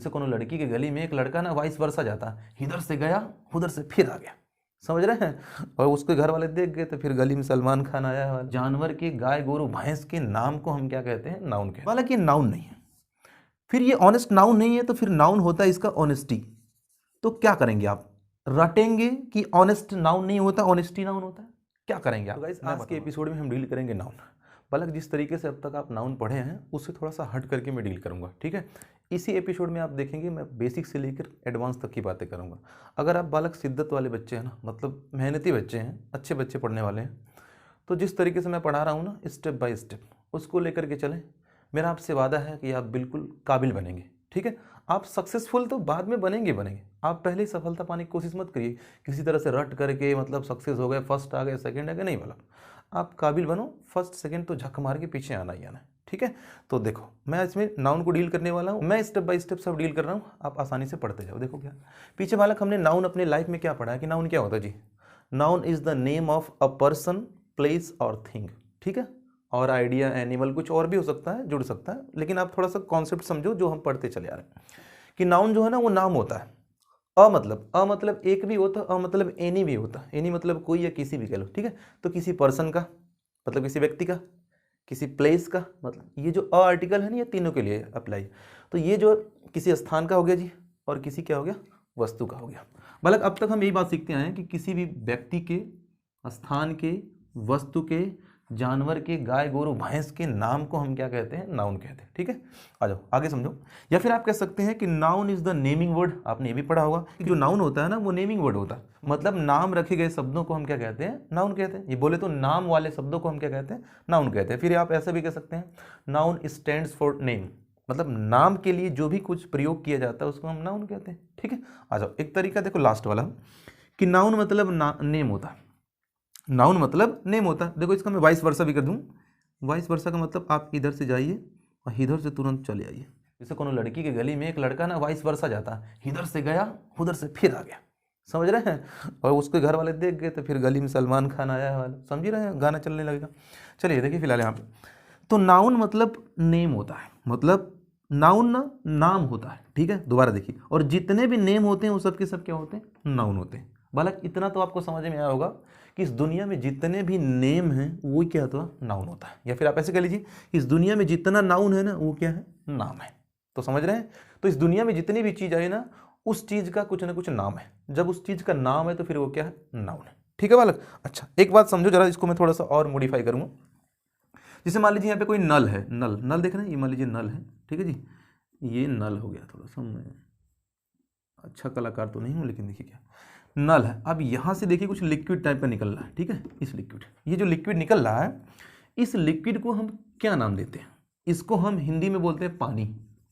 जैसे कोनो लड़की के गली में एक लड़का ना वाइस वर्सा जाता, इधर से गया उधर से फिर आ गया, समझ रहे हैं। और उसके घर वाले देख गए तो फिर गली में सलमान खान आया है। जानवर के, गाय गोरू भैंस के नाम को हम क्या कहते हैं? नाउन कहते हैं। हालांकि नाउन नहीं है, फिर ये ऑनेस्ट नाउन नहीं है तो फिर नाउन होता है इसका ऑनेस्टी। तो क्या करेंगे आप? रटेंगे कि ऑनेस्ट नाउन नहीं होता, ऑनेस्टी नाउन होता है। क्या करेंगे आप? तो गाइस आज के एपिसोड में हम डील करेंगे नाउन। बालक जिस तरीके से अब तक आप नाउन पढ़े हैं उससे थोड़ा सा हट करके मैं डील करूंगा, ठीक है। इसी एपिसोड में आप देखेंगे मैं बेसिक से लेकर एडवांस तक की बातें करूंगा। अगर आप बालक शिद्दत वाले बच्चे हैं ना, मतलब मेहनती बच्चे हैं, अच्छे बच्चे पढ़ने वाले हैं, तो जिस तरीके से मैं पढ़ा रहा हूँ ना, स्टेप बाय स्टेप उसको लेकर के चलें। मेरा आपसे वादा है कि आप बिल्कुल काबिल बनेंगे, ठीक है। आप सक्सेसफुल तो बाद में बनेंगे, आप पहले ही सफलता पाने की कोशिश मत करिए किसी तरह से रट करके, मतलब सक्सेस हो गए, फर्स्ट आ गए, सेकंड आ गए, नहीं वाला। आप काबिल बनो, फर्स्ट सेकंड तो झक मार के पीछे आना ही आना है, ठीक है। तो देखो मैं इसमें नाउन को डील करने वाला हूँ, मैं स्टेप बाय स्टेप सब डील कर रहा हूँ, आप आसानी से पढ़ते जाओ। देखो क्या पीछे बालक हमने नाउन अपने लाइफ में क्या पढ़ा है कि नाउन क्या होता है जी? Noun is the name of a person, place और थिंग, ठीक है। और आइडिया, एनिमल, कुछ और भी हो सकता है, जुड़ सकता है, लेकिन आप थोड़ा सा कॉन्सेप्ट समझो जो हम पढ़ते चले आ रहे हैं कि नाउन जो है ना वो नाम होता है। अ मतलब एक भी होता है, अ मतलब एनी भी होता है, एनी मतलब कोई या किसी भी कह लो, ठीक है। तो किसी पर्सन का मतलब किसी व्यक्ति का, किसी प्लेस का, मतलब ये जो अ आर्टिकल है ना ये तीनों के लिए अप्लाई। तो ये जो किसी स्थान का हो गया जी, और किसी क्या हो गया? वस्तु का हो गया। मतलब अब तक हम यही बात सीखते आए हैं कि किसी भी व्यक्ति के, स्थान के, वस्तु के, जानवर के, गाय गोरू भैंस के नाम को हम क्या कहते हैं? नाउन कहते हैं, ठीक है। आ जाओ आगे समझो। या फिर आप कह सकते हैं कि noun is the naming word. आपने ये भी पढ़ा होगा कि जो नाउन होता है ना वो नेमिंग वर्ड होता है, मतलब नाम रखे गए शब्दों को हम क्या कहते हैं? नाउन कहते हैं। ये बोले तो नाम वाले शब्दों को हम क्या कहते हैं? नाउन कहते हैं। फिर आप ऐसा भी कह सकते हैं नाउन स्टैंड्स फॉर नेम, मतलब नाम के लिए जो भी कुछ प्रयोग किया जाता है उसको हम नाउन कहते हैं, ठीक है। आ जाओ एक तरीका देखो लास्ट वाला कि नाउन मतलब नेम होता है। नाउन मतलब नेम होता है। देखो इसका मैं वाइस वर्सा भी कर दूं। वाइस वर्सा का मतलब आप इधर से जाइए और इधर से तुरंत चले आइए। जैसे कोनो लड़की के गली में एक लड़का ना वाइस वर्सा जाता, इधर से गया उधर से फिर आ गया, समझ रहे हैं। और उसके घर वाले देख गए तो फिर गली में सलमान खान आया है वाला, समझ रहे हैं, गाना चलने लगेगा। चलिए देखिए फिलहाल यहाँ पे तो नाउन मतलब नेम होता है, मतलब नाउन ना नाम होता है, ठीक है। दोबारा देखिए, और जितने भी नेम होते हैं वो सब के सब क्या होते हैं? नाउन होते हैं। बालक इतना तो आपको समझ में आया होगा कि इस दुनिया में जितने भी नेम हैं वो क्या होता है? नाउन होता है। या फिर आप ऐसे कह लीजिए इस दुनिया में जितना नाउन है ना वो क्या है? नाम है। तो समझ रहे हैं? तो इस दुनिया में जितनी भी चीज आई ना उस चीज का कुछ ना कुछ नाम है। जब उस चीज का नाम है तो फिर वो क्या है? नाउन है, ठीक है बालक। अच्छा एक बात समझो जरा, इसको मैं थोड़ा सा और मॉडिफाई करूंगा। जैसे मान लीजिए यहाँ पे कोई नल है, नल देख रहे हैं, ये मान लीजिए नल है, ठीक है जी। ये नल हो गया, थोड़ा सा मैं अच्छा कलाकार तो नहीं हूँ लेकिन देखिए क्या नल है। अब यहाँ से देखिए कुछ लिक्विड टाइप का निकल रहा है, ठीक है। इस लिक्विड, ये जो लिक्विड निकल रहा है, इस लिक्विड को हम क्या नाम देते हैं? इसको हम हिंदी में बोलते हैं पानी,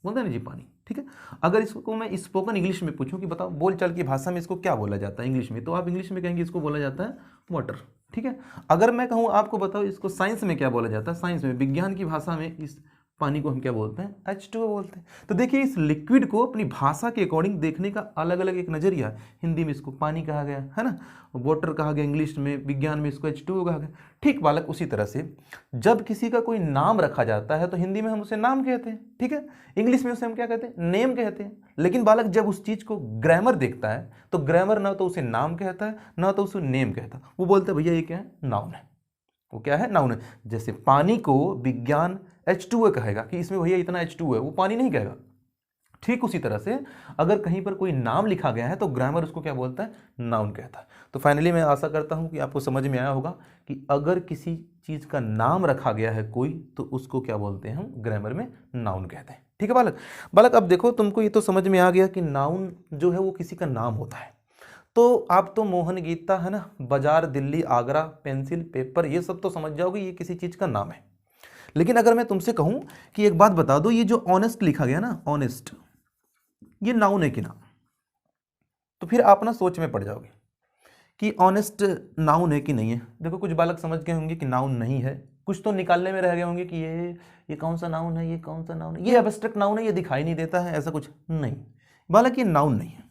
बोलते हैं ना जी पानी, ठीक है। अगर इसको मैं स्पोकन इंग्लिश में पूछूं कि बताओ बोलचाल की भाषा में इसको क्या बोला जाता है इंग्लिश में, तो आप इंग्लिश में कहेंगे इसको बोला जाता है वाटर, ठीक है। अगर मैं कहूँ आपको बताओ इसको साइंस में क्या बोला जाता है, साइंस में, विज्ञान की भाषा में इस पानी को हम क्या बोलते हैं? H2O बोलते हैं। तो देखिए इस लिक्विड को अपनी भाषा के अकॉर्डिंग देखने का अलग अलग एक नजरिया है। हिंदी में इसको पानी कहा गया है ना, वाटर कहा गया, इंग्लिश में, विज्ञान में इसको H2O कहा गया, ठीक बालक। उसी तरह से जब किसी का कोई नाम रखा जाता है तो हिंदी में हम उसे नाम कहते हैं, ठीक है। इंग्लिश में उसे हम क्या कहते हैं? नेम कहते हैं। लेकिन बालक जब उस चीज को ग्रामर देखता है तो ग्रामर ना तो उसे नाम कहता है ना तो उसे नेम कहता, वो बोलता है भैया ये क्या है? नाउन है। वो क्या है? नाउन है। जैसे पानी को विज्ञान H2O कहेगा कि इसमें भैया इतना H2O है, वो पानी नहीं कहेगा। ठीक उसी तरह से अगर कहीं पर कोई नाम लिखा गया है तो ग्रामर उसको क्या बोलता है? नाउन कहता है। तो फाइनली मैं आशा करता हूं कि आपको समझ में आया होगा कि अगर किसी चीज का नाम रखा गया है कोई तो उसको क्या बोलते हैं? हम ग्रामर में नाउन कहते हैं, ठीक है बालक। बालक अब देखो तुमको ये तो समझ में आ गया कि नाउन जो है वो किसी का नाम होता है। तो आप तो मोहन गीता है ना, बाजार, दिल्ली, आगरा, पेंसिल, पेपर, ये सब तो समझ जाओगे ये किसी चीज का नाम है। लेकिन अगर मैं तुमसे कहूं कि एक बात बता दो, ये जो ऑनेस्ट लिखा गया ना, ऑनेस्ट, ये नाउन है कि ना? तो फिर आप ना सोच में पड़ जाओगे कि ऑनेस्ट नाउन है कि नहीं है। देखो कुछ बालक समझ गए होंगे कि नाउन नहीं है, कुछ तो निकालने में रह गए होंगे कि ये कौन सा नाउन है, ये कौन सा नाउन है, ये एब्स्ट्रैक्ट नाउन है, ये दिखाई नहीं देता है, ऐसा कुछ नहीं। बालक ये नाउन नहीं है।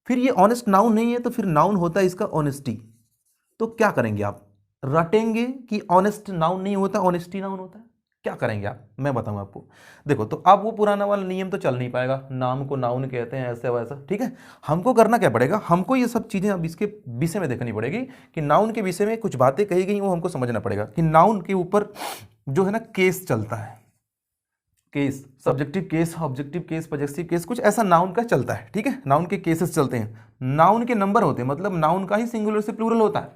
फिर ये ऑनेस्ट नाउन नहीं है तो फिर नाउन होता है इसका ऑनेस्टी। तो क्या करेंगे आप? रटेंगे कि ऑनेस्ट नाउन नहीं होता, ऑनेस्टी नाउन होता है। क्या करेंगे आप, मैं बताऊं आपको। देखो, तो अब वो पुराना वाला नियम तो चल नहीं पाएगा, नाम को नाउन कहते हैं ऐसे वैसा, ठीक है। हमको करना क्या पड़ेगा, हमको ये सब चीजें अब इसके विषय में देखनी पड़ेगी कि नाउन के विषय में कुछ बातें कही गई वो हमको समझना पड़ेगा कि नाउन के ऊपर जो है ना केस चलता है, case, subjective case, objective case, possessive case, कुछ ऐसा नाउन का चलता है, ठीक है। नाउन के केसेस चलते हैं, नाउन के नंबर होते हैं, मतलब नाउन का ही सिंगुलर से प्लूरल होता है।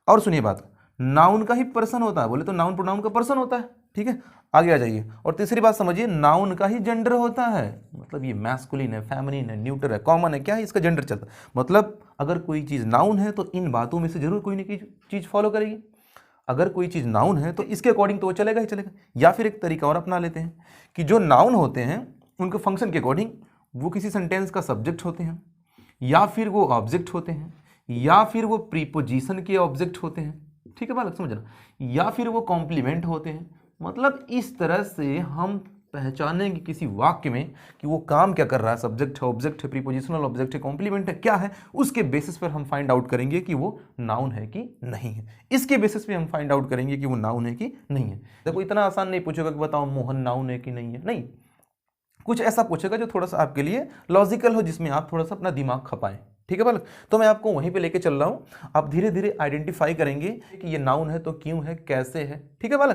और सुनिए बात, नाउन का ही पर्सन होता है, बोले तो नाउन प्रोनाउन का पर्सन होता है, ठीक है। आगे आ जाइए, और तीसरी बात समझिए, नाउन का ही जेंडर होता है, मतलब ये मैस्कुलिन है, फेमिनिन है, न्यूटर है, कॉमन है, क्या है, इसका जेंडर चलता है। मतलब अगर कोई चीज नाउन है तो इन बातों में से जरूर कोई ना कोई चीज फॉलो करेगी। अगर कोई चीज नाउन है तो इसके अकॉर्डिंग तो वो चलेगा ही चलेगा। या फिर एक तरीका और अपना लेते हैं कि जो नाउन होते हैं उनके फंक्शन के अकॉर्डिंग वो किसी सेंटेंस का सब्जेक्ट होते हैं, या फिर वो ऑब्जेक्ट होते हैं, या फिर वो प्रीपोजिशन के ऑब्जेक्ट होते हैं, ठीक है बालक समझना, या फिर वो कॉम्प्लीमेंट होते हैं। मतलब इस तरह से हम पहचानेंगे किसी वाक्य में कि वो काम क्या कर रहा है, सब्जेक्ट है, ऑब्जेक्ट है, प्रीपोजिशनल ऑब्जेक्ट है, कॉम्प्लीमेंट है, क्या है, उसके बेसिस पर हम फाइंड आउट करेंगे कि वो नाउन है कि नहीं है। इसके बेसिस पे हम फाइंड आउट करेंगे कि वो नाउन है कि नहीं है। देखो इतना आसान नहीं पूछेगा कि बताओ मोहन नाउन है कि नहीं है, नहीं, कुछ ऐसा पूछेगा जो थोड़ा सा आपके लिए लॉजिकल हो, जिसमें आप थोड़ा सा अपना दिमाग खपाएं, ठीक है बालक। तो मैं आपको वहीं पे लेके चल रहा हूं, आप धीरे धीरे आइडेंटिफाई करेंगे कि ये नाउन है तो क्यों है, कैसे है, ठीक है बालक।